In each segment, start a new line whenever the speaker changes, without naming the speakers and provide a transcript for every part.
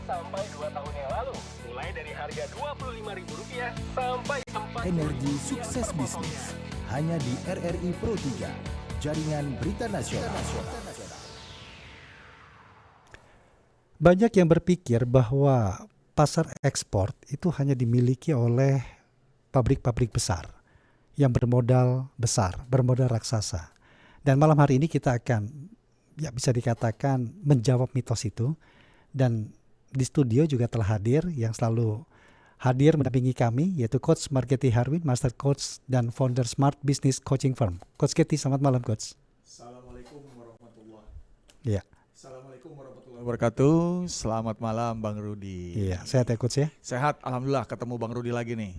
sampai 2 tahun yang lalu. Mulai dari harga Rp25.000 sampai 4
Energi sukses bisnis hanya di RRI Pro 3, jaringan berita nasional.
Banyak yang berpikir bahwa pasar ekspor itu hanya dimiliki oleh pabrik-pabrik besar yang bermodal besar, bermodal raksasa. Dan malam hari ini kita akan, ya bisa dikatakan, menjawab mitos itu. Dan di studio juga telah hadir, yang selalu hadir mendampingi kami, yaitu Coach Margetti Harwin, Master Coach dan founder Smart Business Coaching Firm. Coach Getty, selamat malam Coach.
Assalamualaikum warahmatullahi
Iya.
Assalamualaikum warahmatullahi wabarakatuh. Selamat malam Bang Rudi.
Iya, sehat ya Coach ya?
Sehat, alhamdulillah, ketemu Bang Rudi lagi nih.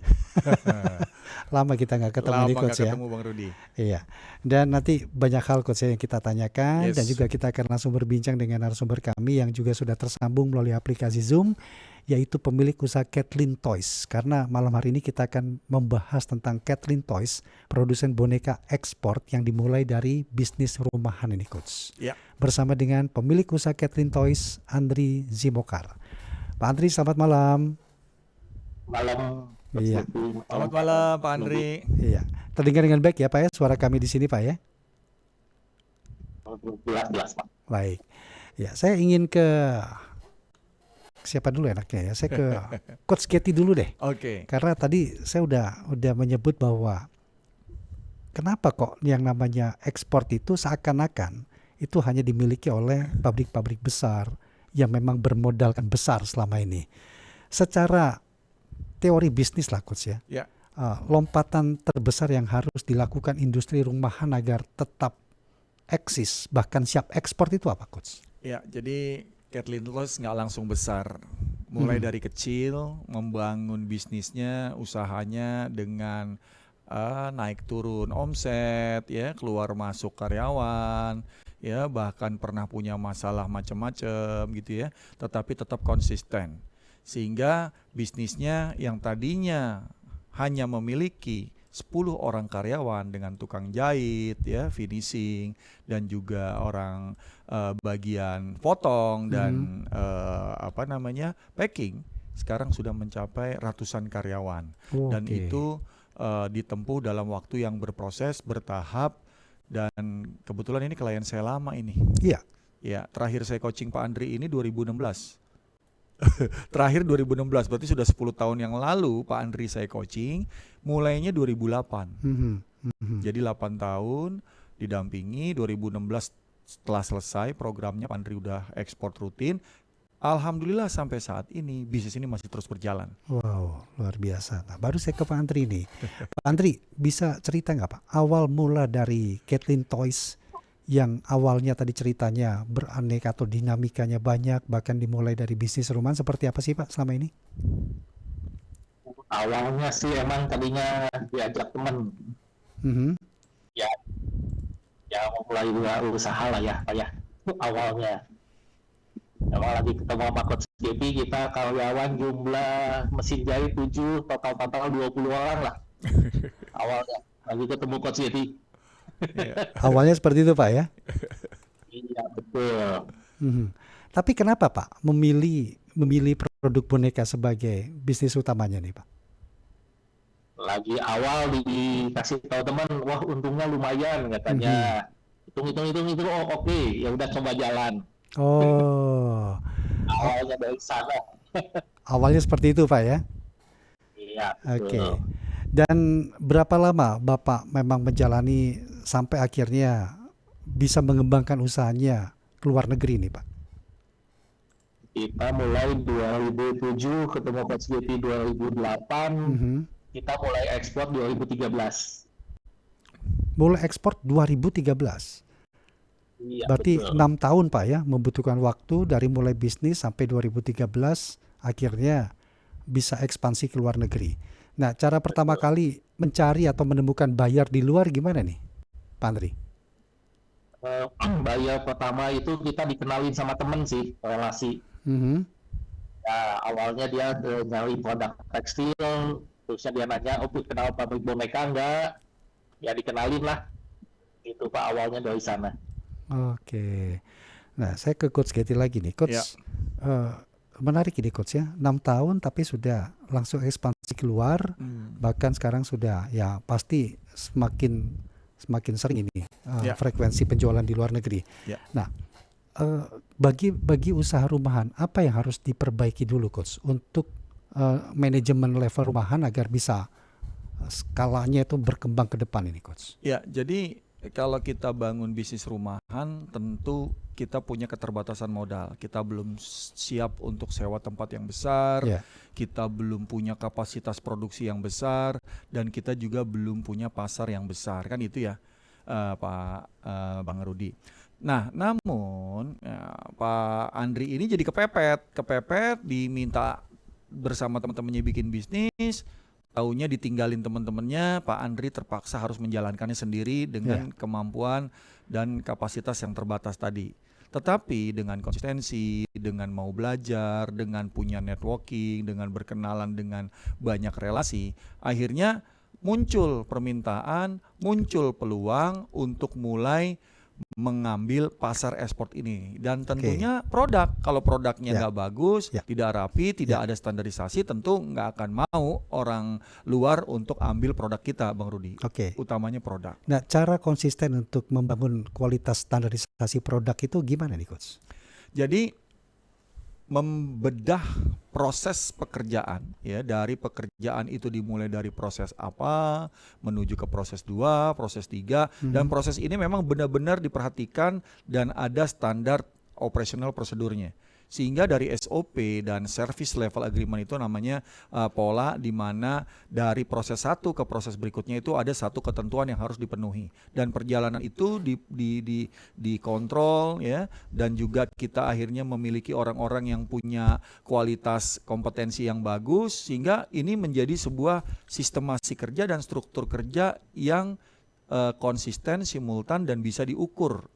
Lama kita nggak ketemu nih Coach ya.
Ketemu Bang Rudi.
Iya. Dan nanti banyak hal Coach yang kita tanyakan,
Yes.
dan juga kita akan langsung berbincang dengan narasumber kami yang juga sudah tersambung melalui aplikasi Zoom, yaitu pemilik usaha Kathleen Toys. Karena malam hari ini kita akan membahas tentang Kathleen Toys, produsen boneka ekspor yang dimulai dari bisnis rumahan ini Coach.
Ya.
Bersama dengan pemilik usaha Kathleen Toys, Andri Zimokar. Pak Andri, selamat malam.
Malam.
Iya.
Selamat malam Pak Andri.
Iya. Terdengar dengan baik ya Pak ya, suara kami di sini Pak ya?
Jelas Pak.
Baik. Ya, saya ingin ke siapa dulu enaknya ya? Saya ke Coach Getty dulu deh.
Oke.
Karena tadi saya udah menyebut bahwa kenapa kok yang namanya ekspor itu seakan-akan itu hanya dimiliki oleh pabrik-pabrik besar yang memang bermodalkan besar selama ini. Secara teori bisnis lah Coach ya.
Ya.
Lompatan terbesar yang harus dilakukan industri rumahan agar tetap eksis bahkan siap ekspor itu apa Coach?
Ya, jadi Kathleen Toys nggak langsung besar. Mulai dari kecil, membangun bisnisnya, usahanya dengan naik turun omset, ya, keluar masuk karyawan, ya, bahkan pernah punya masalah macam-macam gitu ya, tetapi tetap konsisten. Sehingga bisnisnya yang tadinya hanya memiliki 10 orang karyawan dengan tukang jahit, ya, finishing, dan juga orang bagian potong dan packing, sekarang sudah mencapai ratusan karyawan. Dan itu ditempuh dalam waktu yang berproses, bertahap, dan kebetulan ini klien saya lama ini.
Iya.
Ya, terakhir saya coaching Pak Andri ini 2016. Terakhir 2016, berarti sudah 10 tahun yang lalu Pak Andri saya coaching, mulainya 2008. Jadi 8 tahun didampingi, 2016 setelah selesai programnya Pak Andri udah ekspor rutin. Alhamdulillah sampai saat ini bisnis ini masih terus berjalan.
Wow, luar biasa. Nah, baru saya ke Pak Andri nih. Pak Andri, bisa cerita nggak Pak, awal mula dari Kathleen Toys yang awalnya tadi ceritanya beraneka atau dinamikanya banyak, bahkan dimulai dari bisnis rumahan, seperti apa sih Pak selama ini?
Awalnya sih emang tadinya diajak teman. Ya mulai usaha lah ya Pak ya. Awalnya. Emang lagi ketemu sama Coach Getty, kita karyawan jumlah mesin jahit 7, total 20 orang lah. Awalnya lagi ketemu Coach Getty.
Awalnya seperti itu Pak ya?
Iya betul.
Tapi kenapa Pak memilih produk boneka sebagai bisnis utamanya nih Pak?
Lagi awal dikasih tahu teman, wah untungnya lumayan katanya. Hitung, oh oke, ya udah coba jalan.
Oh.
Awalnya dari sana.
Awalnya seperti itu Pak ya?
Iya.
Oke. Dan berapa lama Bapak memang menjalani sampai akhirnya bisa mengembangkan usahanya ke luar negeri nih Pak?
Kita mulai 2007, ketemu Coach Getty 2008, kita mulai ekspor 2013.
Mulai ekspor 2013?
Iya,
berarti
betul.
6 tahun Pak ya, membutuhkan waktu dari mulai bisnis sampai 2013 akhirnya bisa ekspansi ke luar negeri. Nah, cara pertama kali mencari atau menemukan buyer di luar gimana nih Pak Andri?
Buyer pertama itu kita dikenalin sama temen sih, relasi. Ya, awalnya dia nyari produk tekstil, terusnya dia nanya, kenal pabrik boneka enggak? Ya dikenalin lah. Itu Pak, awalnya dari sana.
Oke. Nah, saya ke Coach Getty lagi nih. Coach, menarik ini coach ya. 6 tahun tapi sudah langsung ekspansi keluar, bahkan sekarang sudah ya pasti semakin sering ini
Ya.
frekuensi penjualan di luar negeri.
Ya.
Nah, bagi usaha rumahan apa yang harus diperbaiki dulu coach untuk manajemen level rumahan agar bisa skalanya itu berkembang ke depan ini coach?
Ya, jadi kalau kita bangun bisnis rumahan, tentu kita punya keterbatasan modal. Kita belum siap untuk sewa tempat yang besar,
Ya.
kita belum punya kapasitas produksi yang besar, dan kita juga belum punya pasar yang besar. Kan itu ya, Pak Bang Rudi. Nah, namun Pak Andri ini jadi kepepet diminta bersama teman-temannya bikin bisnis. Taunya ditinggalin teman-temannya, Pak Andri terpaksa harus menjalankannya sendiri dengan kemampuan dan kapasitas yang terbatas tadi. Tetapi dengan konsistensi, dengan mau belajar, dengan punya networking, dengan berkenalan dengan banyak relasi, akhirnya muncul permintaan, muncul peluang untuk mulai mengambil pasar ekspor ini. Dan tentunya produk, kalau produknya nggak bagus, tidak rapi, tidak ada standarisasi, tentu nggak akan mau orang luar untuk ambil produk kita, Bang Rudi. Utamanya produk.
Nah, cara konsisten untuk membangun kualitas standarisasi produk itu gimana nih coach?
Jadi membedah proses pekerjaan ya, dari pekerjaan itu dimulai dari proses apa menuju ke proses 2, proses 3 dan proses ini memang benar-benar diperhatikan dan ada standar operasional prosedurnya. Sehingga dari SOP dan service level agreement itu namanya pola di mana dari proses 1 ke proses berikutnya itu ada satu ketentuan yang harus dipenuhi. Dan perjalanan itu dikontrol ya, dan juga kita akhirnya memiliki orang-orang yang punya kualitas kompetensi yang bagus, sehingga ini menjadi sebuah sistemasi kerja dan struktur kerja yang konsisten, simultan dan bisa diukur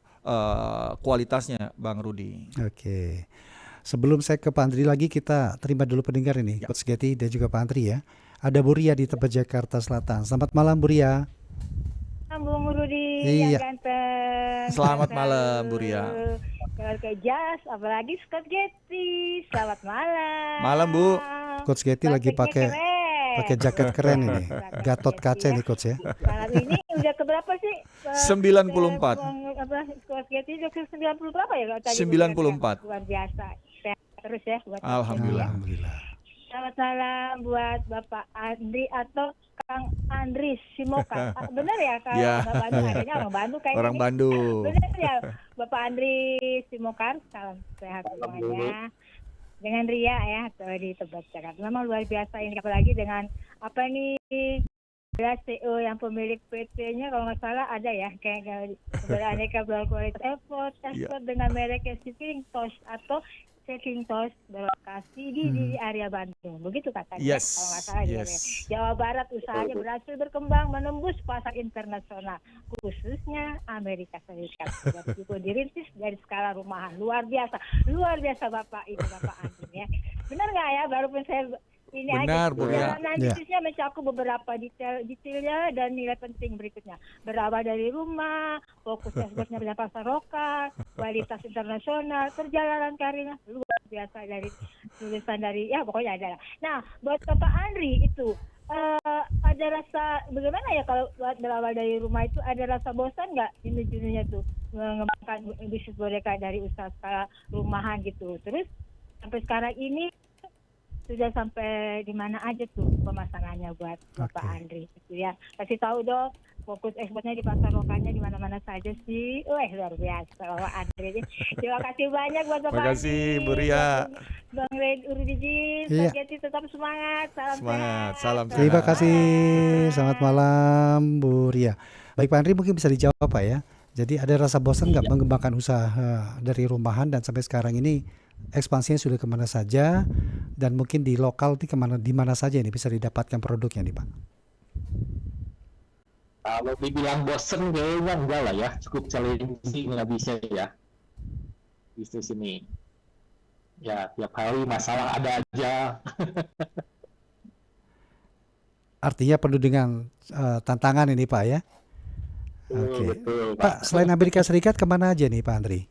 kualitasnya, Bang Rudi.
Oke. Sebelum saya ke Pak Andri lagi, kita terima dulu pendengar ini, Coach Getty dan juga Pak Andri ya. Ada Bu Ria di Tebet, Jakarta Selatan. Selamat malam Bu Ria.
Bung Rudi
Iya.
yang ganteng.
Selamat malam Bu Ria.
Keluarga Jas, apalagi Coach Getty. Selamat malam.
Malam Bu.
Coach Getty lagi pakai jaket keren ini. Gatot kaca nih Coach ya.
Malam ini udah keberapa sih?
94.
Coach Getty udah ke 90 berapa ya? Tadi
94.
Luar biasa. Sehat terus ya buat
Alhamdulillah.
Alhamdulillah.
Selamat malam buat Bapak Andri atau Kang Andris Simokan. Benar ya kalau orang Bandung, adanya orang Bandung kayaknya.
Orang Bandung.
Benar ya Bapak Andri Simokan. Salam sehat semuanya. Dengan Ria ya di Tebet Jakarta. Memang luar biasa ini, apalagi dengan apa nih CEO yang pemilik PT-nya kalau nggak salah ada ya kayak beraneka kualitas ekspor dengan mereknya Shipping Toast atau Shipping Toast berlokasi di area Bandung, begitu katanya.
Yes.
Kalau nggak salah Jawa Barat usahanya berhasil berkembang menembus pasar internasional, khususnya Amerika Serikat. Itu dirintis dari skala rumahan, luar biasa Bapak Andri ya. Benar nggak ya? Baru pun saya ini
benar,
aja.
Bu Ria.
Perjalanan bisnisnya mencakup beberapa detailnya dan nilai penting berikutnya. Berawal dari rumah, fokus ekspornya pada pasar lokal, kualitas internasional, perjalanan karirnya luar biasa dari tulisan dari ya pokoknya ada. Nah, buat Bapak Andri itu ada rasa bagaimana ya kalau berawal dari rumah itu ada rasa bosan nggak jenuhnya tuh mengembangkan bisnis boneka dari usaha skala rumahan gitu. Terus sampai sekarang ini sudah sampai di mana aja tuh pemasangannya buat Bapak Andri gitu ya. Kasih tahu dong, fokus ekspornya di pasar lokalnya di mana-mana saja sih. Luar biasa Bapak Andri. Terima kasih banyak buat Bapak Andri.
Terima kasih Bu Ria.
Bang Rudi,
Iya.
Pak Getty tetap semangat. Salam
Semangat,
sehat.
salam sehat.
Terima kasih. Selamat malam Bu Ria. Baik Pak Andri, mungkin bisa dijawab Pak ya. Jadi ada rasa bosan nggak mengembangkan usaha dari rumahan dan sampai sekarang ini ekspansinya sudah kemana saja dan mungkin di lokal di mana saja ini bisa didapatkan produknya nih Pak?
Kalau dibilang bosen kayaknya enggak lah ya, cukup challenging nggak bisa ya bisnis ini. Ya tiap hari masalah ada aja.
Artinya penuh dengan tantangan ini Pak ya? Oke.
Betul,
Pak, selain Amerika Serikat kemana aja nih Pak Andri?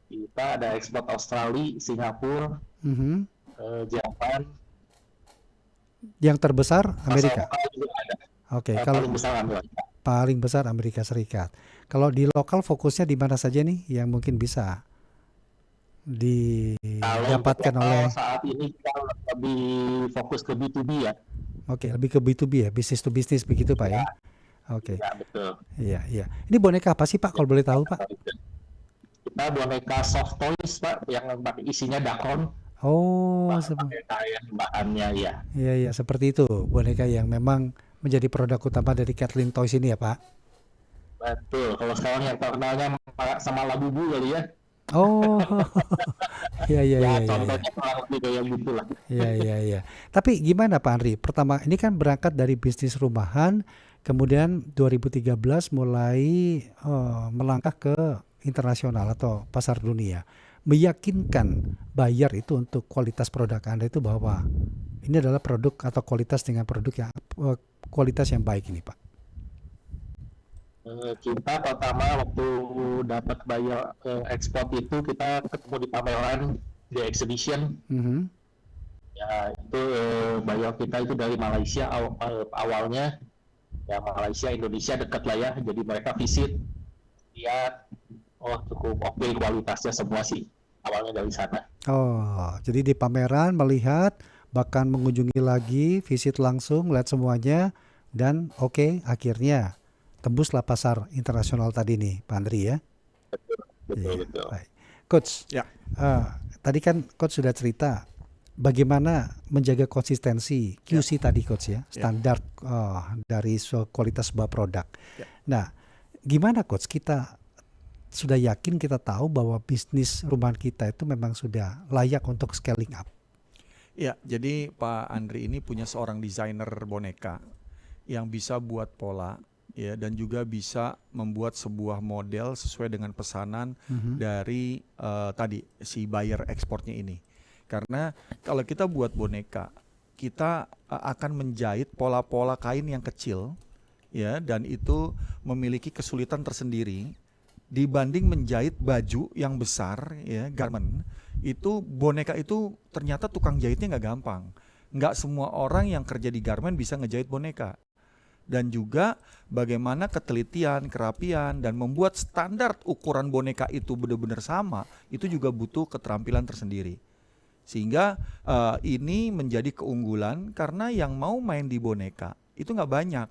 Kita Kita ada ekspor Australia, Singapura,
Mhm.
Jepang,
Yang terbesar Amerika.
pasar lokal juga ada.
Oke, kalau
Paling besar Amerika.
paling besar Amerika Serikat. Kalau di lokal fokusnya di mana saja nih yang mungkin bisa
Kalau untuk
didapatkan
lokal
oleh
saat ini kita lebih fokus ke B2B ya.
Oke, lebih ke B2B ya, business to business begitu Pak ya. Oke.
Ya, betul.
Iya, iya. Ini boneka apa sih Pak kalau boleh tahu Pak?
Kita boneka soft toys Pak, yang isinya dakon,
Oh, sep-
pakai kain bahannya ya.
iya iya seperti itu. Boneka yang memang menjadi produk utama dari Kathleen Toys ini ya Pak.
Betul. Kalau sekarang yang terkenalnya sama Labubu kali ya.
Oh, iya iya
Ya,
iya iya. Iya.
contohnya kurang lebih kayak gitu lah.
Iya iya iya. Tapi gimana Pak Andri? Pertama ini kan berangkat dari bisnis rumahan, kemudian 2013 mulai melangkah ke internasional atau pasar dunia. Meyakinkan buyer itu untuk kualitas produk Anda itu bahwa ini adalah produk atau kualitas dengan produk yang kualitas yang baik ini Pak.
Kita pertama waktu dapat buyer ekspor itu kita ketemu di pameran di exhibition.
Mhm.
Ya itu buyer kita itu dari Malaysia awalnya. Ya Malaysia Indonesia dekat lah ya. Jadi mereka visit, lihat, oh cukup oke kualitasnya semua sih. Awalnya dari sana.
Oh, jadi di pameran melihat, bahkan mengunjungi lagi, visit langsung, lihat semuanya, dan oke, akhirnya tembuslah pasar internasional tadi nih, Pak Andri ya. Iya,
Betul.
baik. Coach,
Ya.
tadi kan Coach sudah cerita bagaimana menjaga konsistensi QC tadi Coach ya, standar dari kualitas sebuah produk.
Ya.
Nah, gimana Coach kita sudah yakin kita tahu bahwa bisnis rumahan kita itu memang sudah layak untuk scaling up.
Ya, jadi Pak Andri ini punya seorang desainer boneka yang bisa buat pola ya dan juga bisa membuat sebuah model sesuai dengan pesanan dari tadi si buyer ekspornya ini. Karena kalau kita buat boneka, kita akan menjahit pola-pola kain yang kecil ya dan itu memiliki kesulitan tersendiri. Dibanding menjahit baju yang besar ya garment itu boneka itu ternyata tukang jahitnya nggak gampang, nggak semua orang yang kerja di garment bisa ngejahit boneka dan juga bagaimana ketelitian, kerapian dan membuat standar ukuran boneka itu benar-benar sama itu juga butuh keterampilan tersendiri sehingga ini menjadi keunggulan karena yang mau main di boneka itu nggak banyak.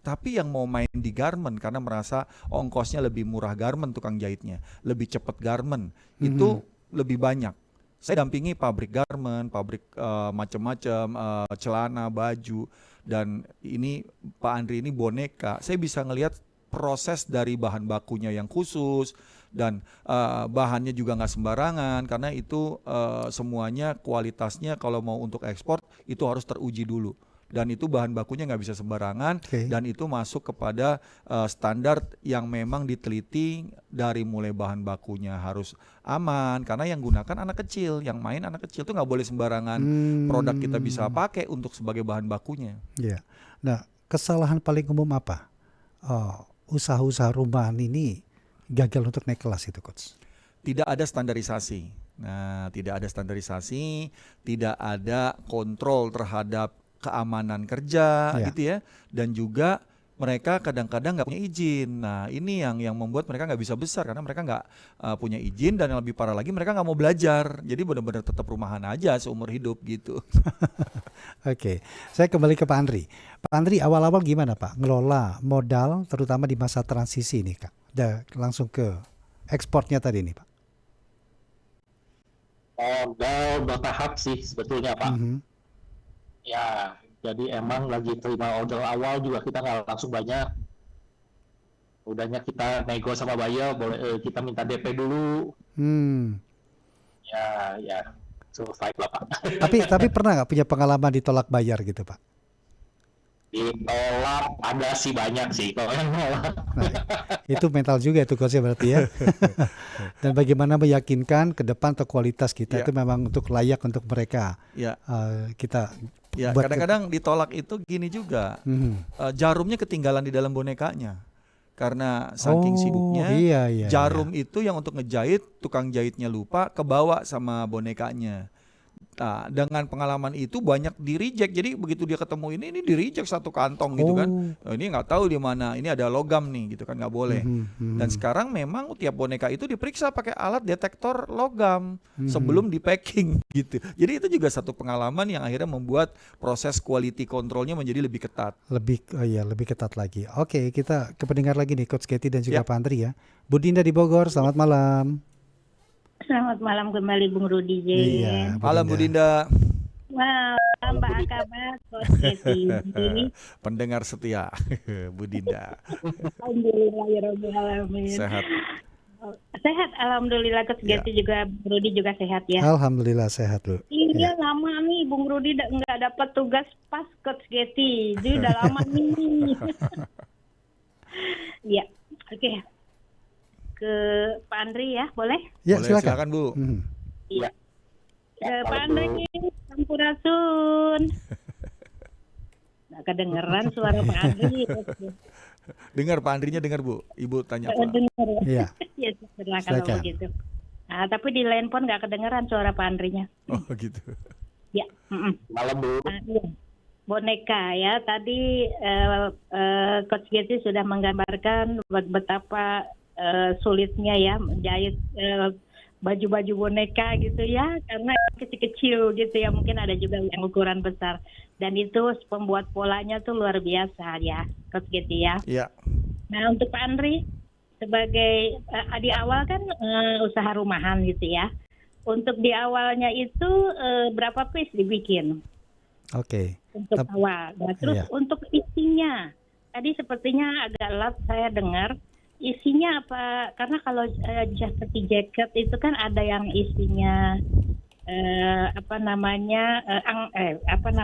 Tapi yang mau main di garment karena merasa ongkosnya lebih murah garment tukang jahitnya, lebih cepat garment, itu lebih banyak. Saya dampingi pabrik garment, pabrik macam-macam, celana, baju, dan ini Pak Andri ini boneka. Saya bisa ngelihat proses dari bahan bakunya yang khusus, dan bahannya juga nggak sembarangan, karena itu semuanya kualitasnya kalau mau untuk ekspor itu harus teruji dulu. Dan itu bahan bakunya nggak bisa sembarangan dan itu masuk kepada standar yang memang diteliti dari mulai bahan bakunya harus aman karena yang gunakan anak kecil, yang main anak kecil tuh nggak boleh sembarangan produk kita bisa pakai untuk sebagai bahan bakunya.
Iya. Nah, kesalahan paling umum apa? Usaha-usaha rumahan ini gagal untuk naik kelas itu, Coach?
Tidak ada standarisasi. Nah, tidak ada standarisasi, tidak ada kontrol terhadap keamanan kerja gitu ya, dan juga mereka kadang-kadang nggak punya izin. Nah ini yang membuat mereka nggak bisa besar karena mereka nggak punya izin dan yang lebih parah lagi mereka nggak mau belajar. Jadi benar-benar tetap rumahan aja seumur hidup gitu.
Oke, saya kembali ke Pak Andri. Pak Andri awal-awal gimana Pak ngelola modal terutama di masa transisi ini Kak? Langsung ke ekspornya tadi nih Pak.
Modal bertahap sih sebetulnya Pak. Ya, jadi emang lagi terima order awal juga kita nggak langsung banyak. Udahnya kita nego sama buyer, boleh kita minta DP dulu. Ya, survive lah Pak.
Tapi pernah nggak punya pengalaman ditolak bayar gitu Pak?
Ditolak ada sih banyak sih kalau yang nolak.
Nah, itu mental juga itu coachnya berarti ya. Dan bagaimana meyakinkan ke depan atau kualitas kita itu memang untuk layak untuk mereka. Kita
kadang-kadang ditolak itu gini juga. Jarumnya ketinggalan di dalam bonekanya. karena saking sibuknya
iya.
jarum itu yang untuk ngejahit, tukang jahitnya lupa, kebawa sama bonekanya. Nah, dengan pengalaman itu banyak di reject. Jadi begitu dia ketemu ini di reject satu kantong gitu kan. Oh, ini nggak tahu di mana. Ini ada logam nih gitu kan, nggak boleh. Dan sekarang memang tiap boneka itu diperiksa pakai alat detektor logam sebelum di packing gitu. Jadi itu juga satu pengalaman yang akhirnya membuat proses quality controlnya menjadi lebih ketat.
Lebih ketat lagi. Oke, kita ke pendengar lagi nih Coach Getty dan juga Pak Andri ya. Bu Dinda di Bogor, selamat malam.
Selamat malam kembali Bung Rudi.
Iya,
Malam Bu Dinda.
Wow, Mbak kabar Coach Getty.
Pendengar setia Bu Dinda.
Alhamdulillah ya Rabbil alamin.
Sehat.
Sehat, alhamdulillah. Coach Getty juga, Bung Rudi juga sehat ya.
Alhamdulillah sehat, Bu.
Iya, lama nih Bung Rudi nggak dapat tugas pas Coach Getty. Jadi udah lama nih. Iya, oke. Ke Pak Andri ya, boleh?
Ya,
Boleh,
silakan
Bu.
Iya. Pak Andri, Sampurasun. Nggak kedengeran suara Pak Andri.
Dengar Pak Andrinya, dengar Bu. Ibu tanya apa?
Dengar
Iya.
Ya, kalau
Silakan.
begitu. Nah, tapi di handphone nggak kedengeran suara Pak Andrinya.
Oh gitu.
Ya.
Malam Bu.
Iya. Boneka ya, tadi Coach Getty sudah menggambarkan betapa sulitnya ya menjahit baju-baju boneka gitu ya, karena kecil-kecil gitu ya, mungkin ada juga yang ukuran besar, dan itu pembuat polanya tuh luar biasa ya Coach Getty ya.
Iya.
Nah, untuk Pak Andri sebagai di awal kan usaha rumahan gitu ya, untuk di awalnya itu berapa piece dibikin
Oke.
untuk awal? Nah, terus
Iya.
untuk isinya tadi sepertinya agak lat saya dengar. Isinya apa? Karena kalau seperti jaket itu kan ada yang isinya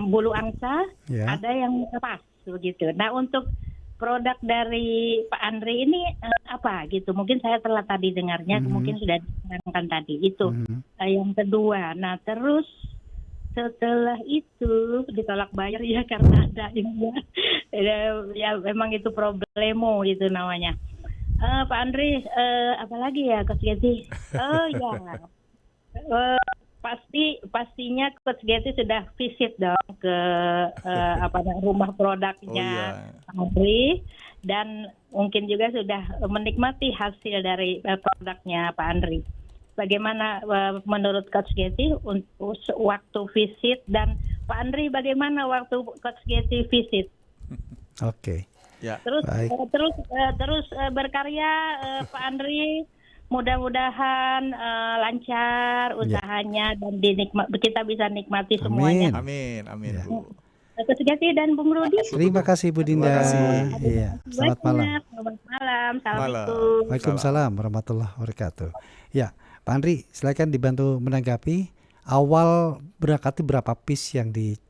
bulu angsa,
Ya.
ada yang lepas begitu. Nah, untuk produk dari Pak Andri ini apa gitu? Mungkin saya telah tadi dengarnya, mungkin sudah diterangkan tadi itu. Yang kedua, nah terus setelah itu ditolak bayar ya karena ada ini ya memang itu problemo itu namanya. Pak Andri, apalagi ya Coach Getty? Pastinya Coach Getty sudah visit dong ke rumah produknya Pak Andri, dan mungkin juga sudah menikmati hasil dari produknya Pak Andri. Bagaimana menurut Coach Getty waktu visit, dan Pak Andri bagaimana waktu Coach Getty visit?
Oke.
Ya.
Terus berkarya Pak Andri, mudah-mudahan lancar usahanya dan kita bisa nikmati semuanya.
Amin
Ya.
Bu.
Coach Getty dan Bung Rudi.
Terima kasih Bu Dinda.
Terima kasih.
Iya. Selamat malam.
Selamat malam. Assalamualaikum.
Waalaikumsalam warahmatullahi wabarakatuh. Ya, Pak Andri, silakan dibantu menanggapi. Awal berangkat berapa piece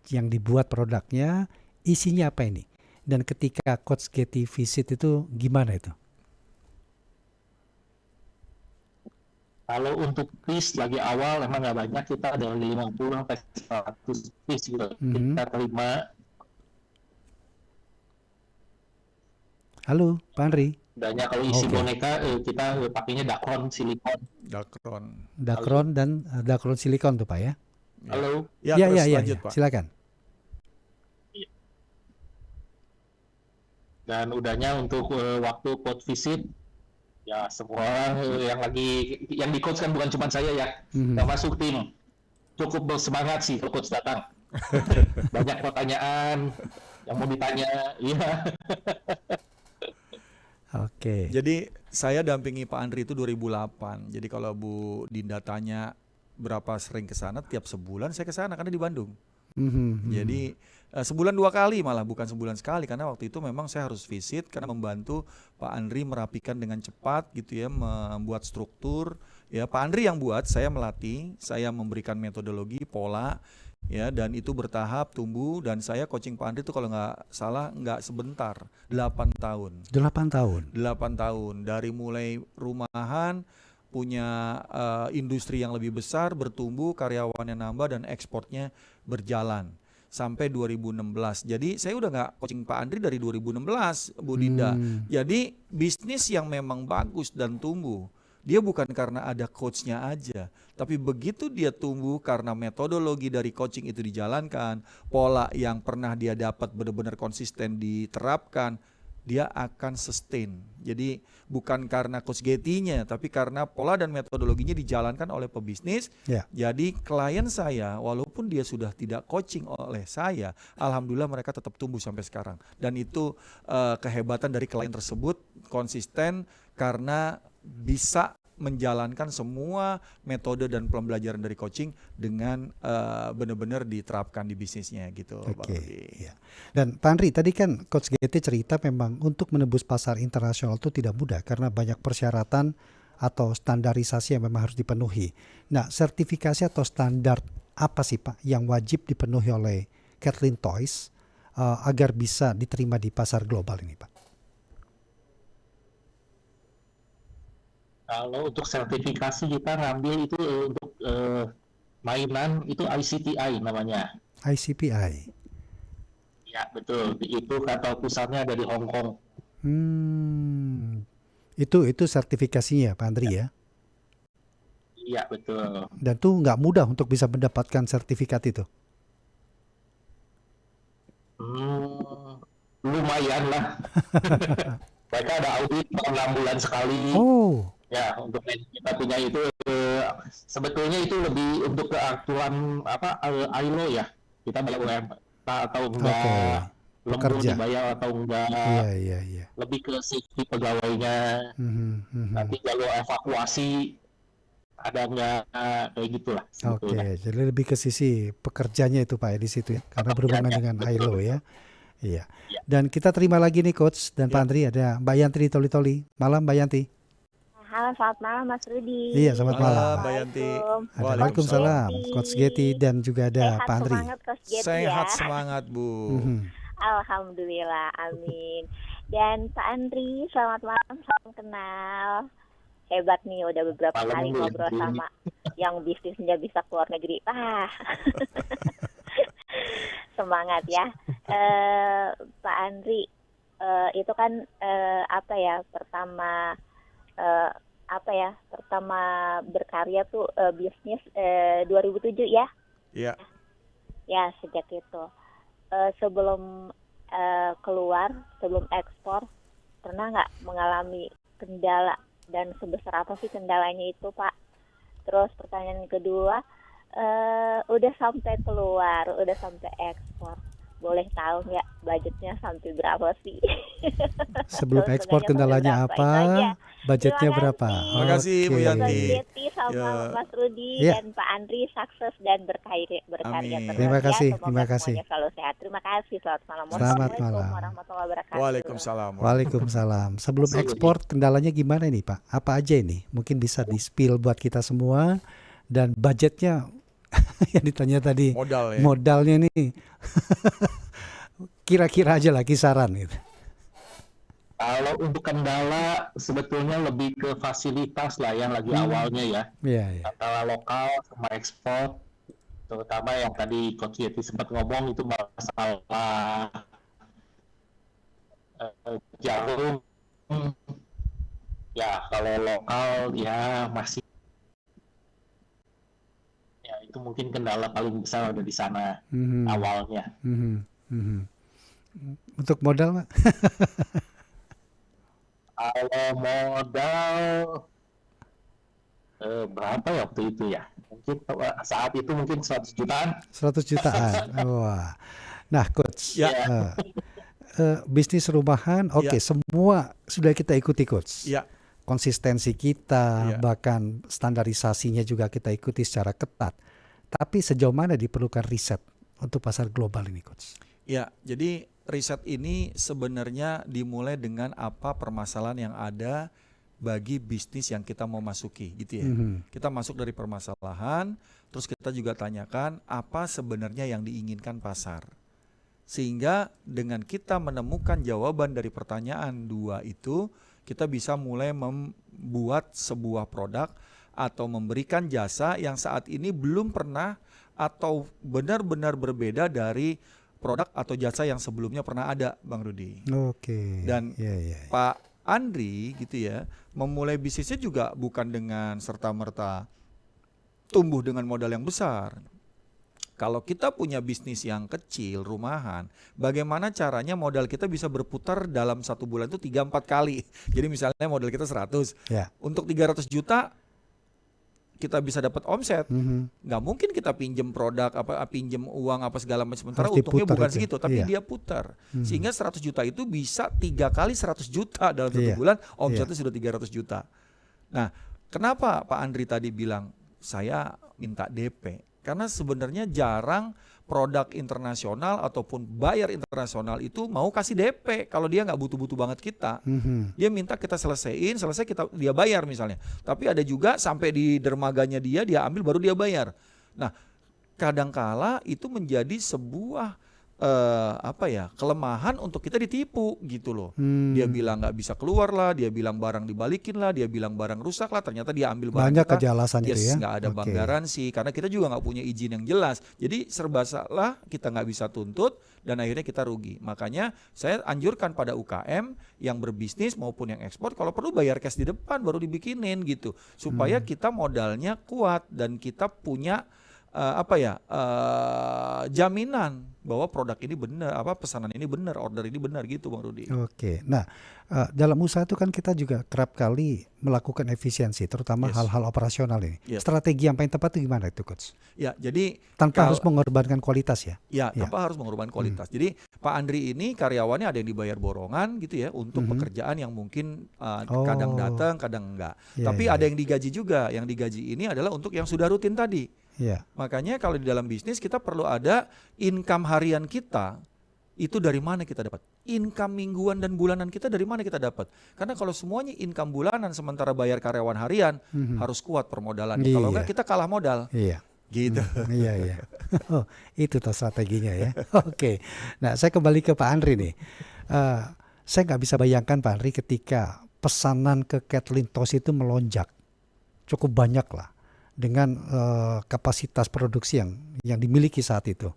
yang dibuat produknya, isinya apa ini? Dan ketika Coach Getty visit itu gimana itu?
Kalau untuk piece lagi awal emang nggak banyak, kita ada 50 sampai 100 piece gitu. Kita terima.
Halo, Pak Andri.
Banyak kalau isi boneka kita pakainya dakron silikon.
Dakron dan dakron silikon tuh Pak ya?
Halo.
Ya,
Ya,
lanjut Pak.
Silakan.
Dan udahnya untuk waktu coach visit, ya semua orang yang di coach kan bukan cuma saya ya, termasuk tim. Cukup bersemangat sih kalau coach datang. Banyak pertanyaan yang mau ditanya, iya.
Oke.
Jadi saya dampingi Pak Andri itu 2008. Jadi kalau Bu Dinda tanya berapa sering ke sana, tiap sebulan saya ke sana karena di Bandung. Jadi sebulan 2 kali malah, bukan sebulan sekali, karena waktu itu memang saya harus visit karena membantu Pak Andri merapikan dengan cepat gitu ya, membuat struktur ya. Pak Andri yang buat, saya melatih, saya memberikan metodologi, pola ya, dan itu bertahap tumbuh, dan saya coaching Pak Andri itu kalau nggak salah nggak sebentar, 8 tahun.
8 tahun.
8 tahun dari mulai rumahan, punya industri yang lebih besar, bertumbuh, karyawannya nambah, dan ekspornya berjalan. sampai 2016. Jadi saya udah nggak coaching Pak Andri dari 2016, Bu Dinda. Jadi bisnis yang memang bagus dan tumbuh, dia bukan karena ada coachnya aja, tapi begitu dia tumbuh karena metodologi dari coaching itu dijalankan, pola yang pernah dia dapat benar-benar konsisten diterapkan, dia akan sustain. Jadi bukan karena coach Getty-nya, tapi karena pola dan metodologinya dijalankan oleh pebisnis.
Ya.
Jadi klien saya, walaupun dia sudah tidak coaching oleh saya, alhamdulillah mereka tetap tumbuh sampai sekarang. Dan itu kehebatan dari klien tersebut, konsisten karena bisa menjalankan semua metode dan pembelajaran dari coaching dengan benar-benar diterapkan di bisnisnya gitu.
Oke, ya. Dan Pak Andri, tadi kan Coach GT cerita memang untuk menembus pasar internasional itu tidak mudah karena banyak persyaratan atau standarisasi yang memang harus dipenuhi. Nah, sertifikasi atau standar apa sih Pak yang wajib dipenuhi oleh Kathleen Toys agar bisa diterima di pasar global ini Pak?
Kalau untuk sertifikasi kita ngambil itu untuk mainan itu ICTI namanya.
ICPI.
Ya betul, itu kantor pusatnya ada di Hong Kong.
Itu sertifikasinya Pak Andri ya?
Iya betul.
Dan tuh nggak mudah untuk bisa mendapatkan sertifikat itu.
Lumayan lah. Mereka ada audit 6 bulan sekali.
Oh.
Ya, untuk kita punya itu sebetulnya itu lebih untuk keaturan ILO ya. Kita bayar UMR atau enggak, lembur dibayar atau enggak.
Iya.
Lebih ke safety pegawainya. Nanti jalur evakuasi ada enggak, kayak gitulah.
Oke, jadi lebih ke sisi pekerjanya itu Pak ya di situ ya. Karena berhubungan dengan ILO ya. Iya. Dan kita terima lagi nih Coach dan Pak Andri, ada Mbak Yanti Toli-Toli. Malam Mbak Yanti.
Halo, selamat malam Mas Rudi.
Iya, selamat malam.
Mbak Yanti.
Waalaikumsalam Coach Getty dan juga ada Pak Andri.
Semangat Coach Getty
Sehat
ya.
semangat Bu.
Alhamdulillah, amin. Dan Pak Andri, selamat malam, salam kenal. Hebat nih, udah beberapa kali ngobrol sama yang bisnisnya bisa keluar negeri. Semangat ya. Pak Andri, itu kan pertama berkarya tuh bisnis 2007 ya?
Iya.
Ya, sejak itu. Sebelum keluar, sebelum ekspor, pernah nggak mengalami kendala dan sebesar apa sih kendalanya itu Pak? Terus pertanyaan kedua, udah sampai keluar, udah sampai ekspor, boleh tahu nggak budgetnya sampai berapa sih?
Sebelum ekspor kendalanya apa? Budgetnya berapa?
Terima kasih Bu Yanti.
Sama Mas Rudi dan Pak Andri, sukses dan berkarya terus.
Terima kasih,
Semoga
terima kasih.
semuanya selalu sehat. Terima kasih. Selamat malam.
Selamat malam.
Warahmatullahi wabarakatuh.
Waalaikumsalam.
Waalaikumsalam. Sebelum ekspor kendalanya gimana nih Pak? Apa aja ini? Mungkin bisa di-spill buat kita semua. Dan budgetnya yang ditanya tadi,
Modal ya.
modalnya nih kira-kira aja lah kisaran gitu.
Kalau untuk kendala sebetulnya lebih ke fasilitas lah yang lagi awalnya ya.
Iya.
Antara lokal sama ekspor, terutama yang tadi Coach Yeti sempat ngomong itu masalah jarum. Ya kalau lokal ya masih ya itu mungkin kendala paling besar ada di sana awalnya.
Untuk modal Pak?
Kalau modal berapa waktu itu ya? Mungkin saat itu mungkin 100 jutaan.
100 jutaan. Wah. Nah, Coach. Bisnis rumahan, oke, semua sudah kita ikuti Coach.
Iya.
Konsistensi kita, bahkan standarisasinya juga kita ikuti secara ketat. Tapi sejauh mana diperlukan riset untuk pasar global ini Coach?
Ya, jadi riset ini sebenarnya dimulai dengan apa permasalahan yang ada bagi bisnis yang kita mau masuki gitu ya. Kita masuk dari permasalahan, terus kita juga tanyakan apa sebenarnya yang diinginkan pasar. Sehingga dengan kita menemukan jawaban dari pertanyaan dua itu, kita bisa mulai membuat sebuah produk atau memberikan jasa yang saat ini belum pernah atau benar-benar berbeda dari produk atau jasa yang sebelumnya pernah ada, Bang Rudi.
Oke.
Dan
ya.
Pak Andri gitu ya, memulai bisnisnya juga bukan dengan serta-merta tumbuh dengan modal yang besar. Kalau kita punya bisnis yang kecil, rumahan, bagaimana caranya modal kita bisa berputar dalam 1 bulan itu 3-4 kali. Jadi misalnya modal kita 100,
Ya.
untuk 300 juta kita bisa dapat omset.
Mhm.
Nggak mungkin kita pinjem produk, pinjem uang apa segala macam. Sementara
Harus
untungnya
diputar
bukan
itu.
segitu, tapi
Iya.
dia putar. Sehingga 100 juta itu bisa 3 kali 100 juta dalam 1
Iya.
bulan, omsetnya sudah 300 juta. Nah, kenapa Pak Andri tadi bilang saya minta DP? Karena sebenarnya jarang produk internasional ataupun buyer internasional itu mau kasih DP kalau dia nggak butuh-butuh banget kita.
Mhm.
Dia minta kita selesai dia bayar misalnya. Tapi ada juga sampai di dermaganya dia ambil baru dia bayar. Nah, kadangkala itu menjadi sebuah kelemahan untuk kita ditipu gitu loh. Dia bilang nggak bisa keluar lah, dia bilang barang dibalikin lah, dia bilang barang rusak lah, ternyata dia ambil barang
Banyak
kita.
aja alasan itu ya.
Nggak ada bank
Oke.
garansi karena kita juga nggak punya izin yang jelas. Jadi serba salah, kita nggak bisa tuntut dan akhirnya kita rugi. Makanya saya anjurkan pada UKM yang berbisnis maupun yang ekspor, kalau perlu bayar cash di depan baru dibikinin gitu, supaya kita modalnya kuat dan kita punya jaminan bahwa produk ini benar, pesanan ini benar, order ini benar gitu, Bang Rudi.
Oke. Nah, dalam usaha itu kan kita juga kerap kali melakukan efisiensi, terutama
Yes.
hal-hal operasional ini.
Yes.
Strategi yang paling tepat itu gimana itu, Coach?
Ya, jadi
Tanpa harus mengorbankan kualitas ya.
Ya,
Ya.
tanpa harus mengorbankan kualitas. Jadi Pak Andri ini karyawannya ada yang dibayar borongan gitu ya untuk pekerjaan yang mungkin kadang datang, kadang enggak.
Ya,
Tapi
ya,
ada yang digaji juga. Yang digaji ini adalah untuk yang sudah rutin tadi.
Ya.
Makanya kalau di dalam bisnis kita perlu ada income harian kita. Itu dari mana kita dapat? Income mingguan dan bulanan kita dari mana kita dapat? Karena kalau semuanya income bulanan sementara bayar karyawan harian, harus kuat permodalannya. Kalau
Iya.
enggak kita kalah modal.
Iya.
Gitu.
Iya. Oh, itu tuh strateginya ya. Oke. Nah, saya kembali ke Pak Andri nih. Saya nggak bisa bayangkan Pak Andri ketika pesanan ke Kathleen Toast itu melonjak cukup banyak lah dengan kapasitas produksi yang dimiliki saat itu.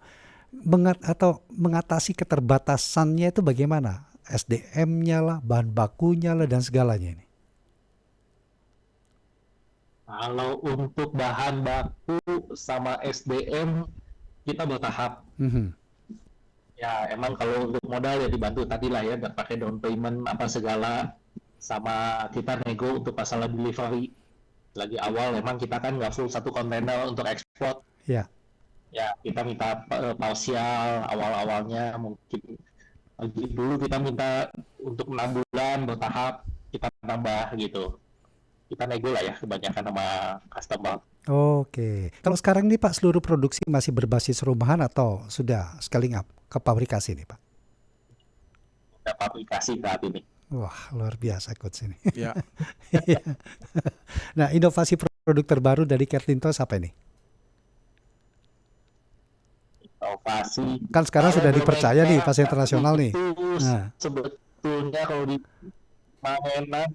Mengatasi keterbatasannya itu bagaimana? SDM-nya lah, bahan bakunya lah dan segalanya ini.
Kalau untuk bahan baku sama SDM kita bertahap.
Mhm.
Ya emang kalau untuk modal ya dibantu tadi lah ya, nggak pakai down payment apa segala, sama kita nego untuk masalah delivery. Lagi awal memang kita kan nggak full 1 kontainer untuk ekspor.
Ya.
Ya kita minta parsial awal-awalnya, mungkin dulu kita minta untuk 6 bulan bertahap, kita tambah gitu. Kita nego lah ya kebanyakan sama customer.
Oke. Kalau sekarang nih Pak, seluruh produksi masih berbasis rumahan atau sudah scaling up ke pabrikasi nih Pak?
Ada aplikasi saat ini.
Wah, luar biasa Coach ini.
Ya.
Nah, inovasi produk terbaru dari Kathleen Toast apa ini?
Inovasi.
Kan sekarang sudah dipercaya nih pasar internasional nih.
Itu
Nah.
sebetulnya kalau di mainan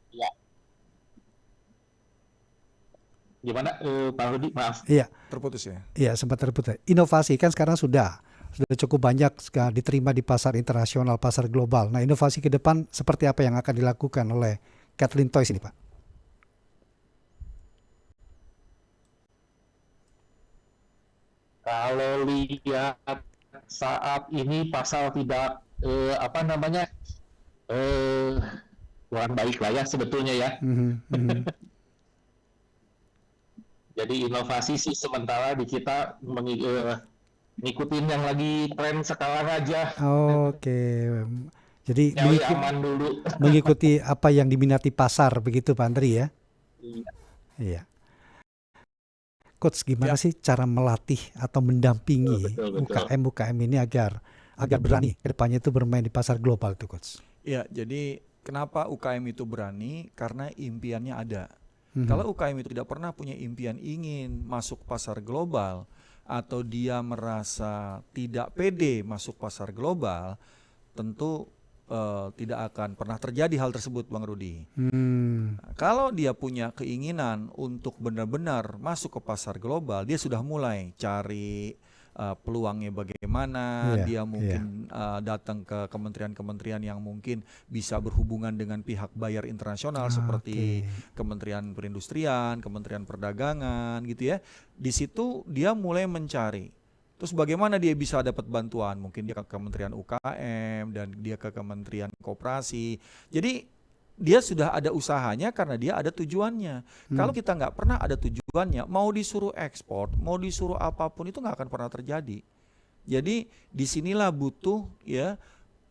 ya. Gimana Pak Rudi? Maaf.
Iya,
Terputus ya.
iya sempat terputus. Inovasi kan sekarang sudah cukup banyak diterima di pasar internasional, pasar global. Nah, inovasi ke depan seperti apa yang akan dilakukan oleh Kathleen Toast ini, Pak?
Kalau lihat saat ini pasar tidak kurang baik lah ya sebetulnya ya. Jadi inovasi sih sementara di kita ngikutin yang lagi tren sekarang aja.
Oke. Jadi
Nyari aman dulu.
mengikuti apa yang diminati pasar begitu Pak Andri ya? Iya. Coach, gimana sih cara melatih atau mendampingi
Betul.
UKM ini agar berani ke depannya itu bermain di pasar global tuh Coach?
Ya, jadi kenapa UKM itu berani? Karena impiannya ada. Kalau UKM itu tidak pernah punya impian ingin masuk pasar global atau dia merasa tidak pede masuk pasar global, tentu tidak akan pernah terjadi hal tersebut, Bang Rudi. kalau dia punya keinginan untuk benar-benar masuk ke pasar global, dia sudah mulai cari peluangnya bagaimana,
Iya,
dia mungkin datang ke kementerian-kementerian yang mungkin bisa berhubungan dengan pihak bayar internasional seperti Kementerian Perindustrian, Kementerian Perdagangan gitu ya. Di situ dia mulai mencari. Terus bagaimana dia bisa dapat bantuan? Mungkin dia ke Kementerian UKM dan dia ke Kementerian Koperasi. Jadi dia sudah ada usahanya karena dia ada tujuannya. Kalau kita nggak pernah ada tujuannya, mau disuruh ekspor, mau disuruh apapun itu nggak akan pernah terjadi. Jadi disinilah butuh ya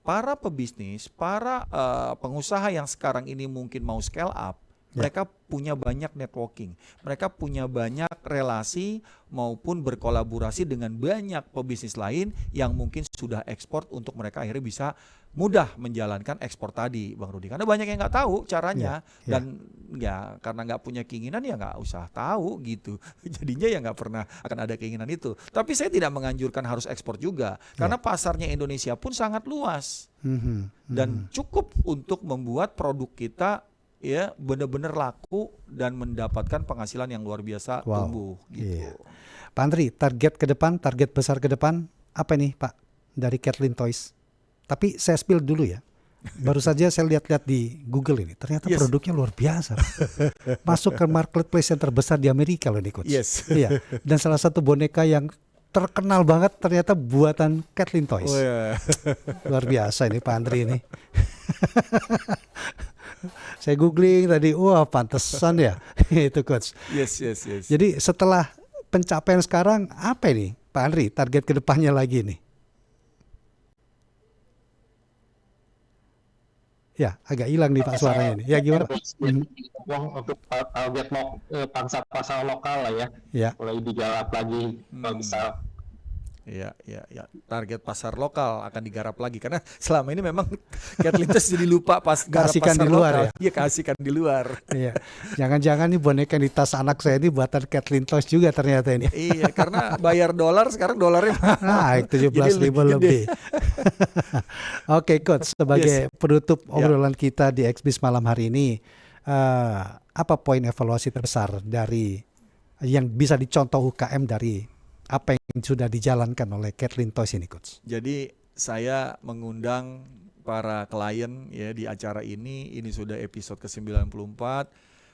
para pebisnis, para pengusaha yang sekarang ini mungkin mau scale up. Mereka punya banyak networking, mereka punya banyak relasi maupun berkolaborasi dengan banyak pebisnis lain yang mungkin sudah ekspor untuk mereka akhirnya bisa mudah menjalankan ekspor tadi, Bang Rudi. Karena banyak yang nggak tahu caranya dan ya karena nggak punya keinginan ya nggak usah tahu gitu. Jadinya ya nggak pernah akan ada keinginan itu. Tapi saya tidak menganjurkan harus ekspor juga karena pasarnya Indonesia pun sangat luas dan cukup untuk membuat produk kita ya benar-benar laku dan mendapatkan penghasilan yang luar biasa tumbuh gitu.
Pak Andri, target ke depan, target besar ke depan apa nih Pak dari Kathleen Toys? Tapi saya spill dulu ya. Baru saja saya lihat-lihat di Google ini, ternyata produknya luar biasa. Masuk ke marketplace yang terbesar di Amerika loh nih Coach. Iya. Dan salah satu boneka yang terkenal banget ternyata buatan Kathleen Toys. Luar biasa ini Pak Andri ini. Saya googling tadi, wah pantesan ya itu Coach.
Yes.
Jadi setelah pencapaian sekarang apa ini Pak Andri target kedepannya lagi nih? Ya agak hilang nih Pak suaranya nih. Ya gimana?
Untuk target pangsa pasar lokal lah ya. Mulai digarap lagi kalau bisa.
Iya. Target pasar lokal akan digarap lagi karena selama ini memang Kathleen Toys jadi lupa pas garap
kasihkan
pasar
di luar
lokal.
ya.
Iya, kasihkan di luar.
Iya. Jangan-jangan nih boneka di tas anak saya ini buatan Kathleen Toys juga ternyata ini.
Iya, karena bayar dolar sekarang dolarnya
naik 17.000 lebih. Oke, Coach, sebagai penutup obrolan kita di XBIZ malam hari ini, apa poin evaluasi terbesar dari yang bisa dicontoh UKM dari apa yang sudah dijalankan oleh Kathleen Toys ini, Coach?
Jadi saya mengundang para klien ya di acara ini sudah episode ke-94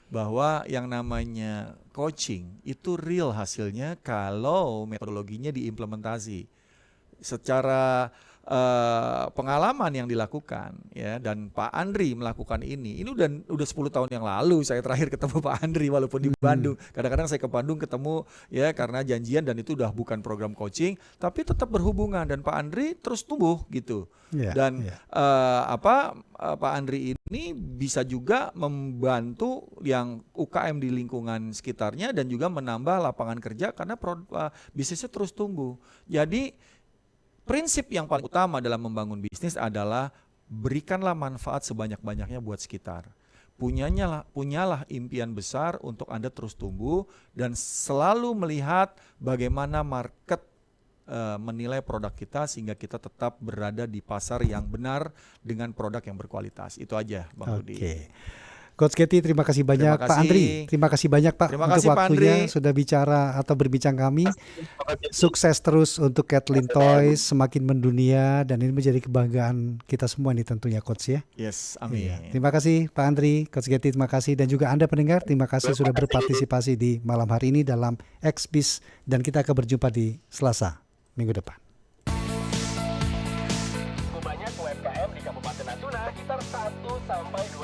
bahwa yang namanya coaching itu real hasilnya kalau metodologinya diimplementasi. Secara pengalaman yang dilakukan ya dan Pak Andri melakukan ini udah 10 tahun yang lalu saya terakhir ketemu Pak Andri walaupun di Bandung. Kadang-kadang saya ke Bandung ketemu ya karena janjian dan itu udah bukan program coaching tapi tetap berhubungan dan Pak Andri terus tumbuh gitu. Pak Andri ini bisa juga membantu yang UKM di lingkungan sekitarnya dan juga menambah lapangan kerja karena bisnisnya terus tumbuh. Jadi prinsip yang paling utama dalam membangun bisnis adalah berikanlah manfaat sebanyak-banyaknya buat sekitar. Punyalah impian besar untuk Anda terus tumbuh dan selalu melihat bagaimana market menilai produk kita sehingga kita tetap berada di pasar yang benar dengan produk yang berkualitas. Itu aja Bang Rudi.
Coach Katy, terima kasih banyak. Pak Andri, terima kasih banyak Pak untuk waktunya sudah bicara atau berbincang kami. Sukses terus untuk Kathleen Toys, semakin mendunia dan ini menjadi kebanggaan kita semua nih tentunya Coach ya.
Yes, amin.
Terima kasih Pak Andri, Coach Katy, terima kasih dan juga Anda pendengar, terima kasih sudah berpartisipasi di malam hari ini dalam XBIZ dan kita akan berjumpa di Selasa minggu depan.
Banyak UMKM di Kabupaten Natuna sekitar 1-2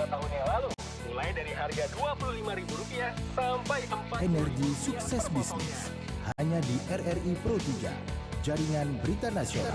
tahun yang lalu. Mulai dari harga Rp25.000 sampai 4.
Energi sukses bisnis hanya di RRI Pro 3, jaringan berita nasional.